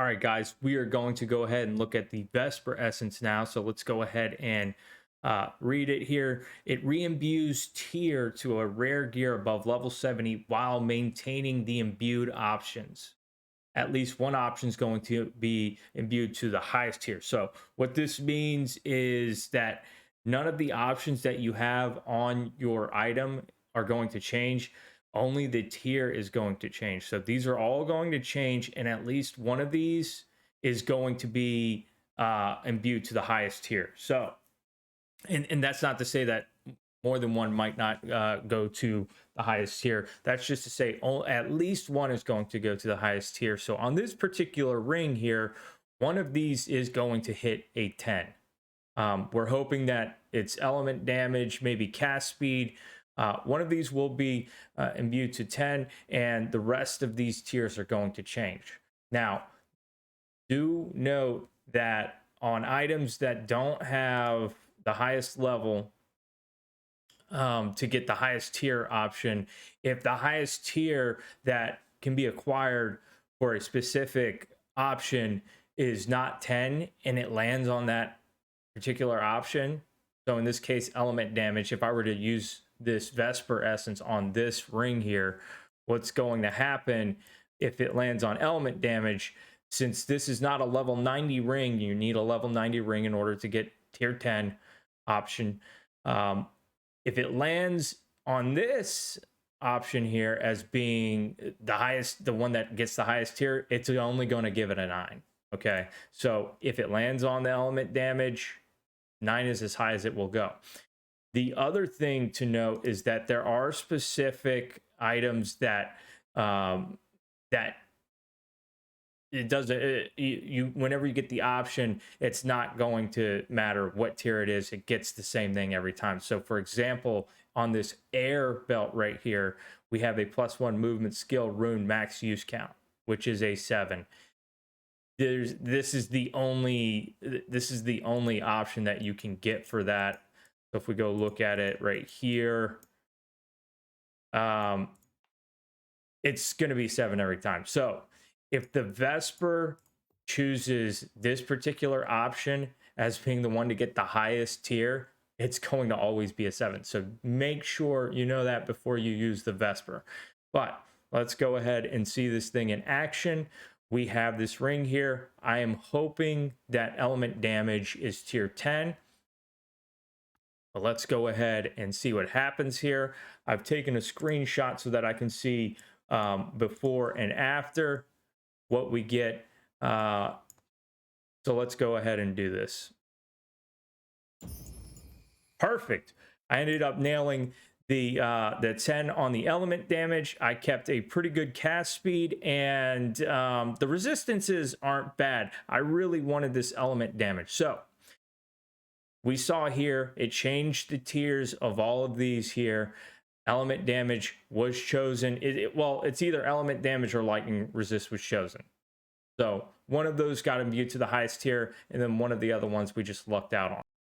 All right, guys, we are going to go ahead and look at the Vesper Essence now. So let's go ahead and read it here. It re-imbues tier to a rare gear above level 70 while maintaining the imbued options. At least one option is going to be imbued to the highest tier. So what this means is that none of the options that you have on your item are going to change. Only the tier is going to change. So these are all going to change, and at least one of these is going to be imbued to the highest tier. So, and that's not to say that more than one might not go to the highest tier. That's just to say at least one is going to go to the highest tier. So on this particular ring here, one of these is going to hit a 10. We're hoping that it's element damage, maybe cast speed. One of these will be imbued to 10, and the rest of these tiers are going to change. Now, do note that on items that don't have the highest level, to get the highest tier option, if the highest tier that can be acquired for a specific option is not 10 and it lands on that particular option, so in this case element damage, if I were to use this Vesper Essence on this ring here, what's going to happen if it lands on element damage, since this is not a level 90 ring, you need a level 90 ring in order to get tier 10 option. If it lands on this option here as being the highest, the one that gets the highest tier, it's only going to give it a 9. Okay, so if it lands on the element damage, 9 is as high as it will go. The other thing to note is that there are specific items that that it doesn't, you whenever you get the option, it's not going to matter what tier it is, it gets the same thing every time. So for example, on this air belt right here, we have a +1 movement skill rune max use count, which is a 7. This is the only option that you can get for that. So if we go look at it right here, it's going to be 7 every time. So if the Vesper chooses this particular option as being the one to get the highest tier, it's going to always be a 7. So make sure you know that before you use the Vesper. But let's go ahead and see this thing in action. We have this ring here. I am hoping that element damage is tier 10. But let's go ahead and see what happens here. I've taken a screenshot so that I can see before and after what we get. So let's go ahead and do this. Perfect. I ended up nailing the 10 on the element damage. I kept a pretty good cast speed, and the resistances aren't bad. I really wanted this element damage. So we saw here, it changed the tiers of all of these here. Element damage was chosen. Well, it's either element damage or lightning resist was chosen. So one of those got imbued to the highest tier, and then one of the other ones we just lucked out on.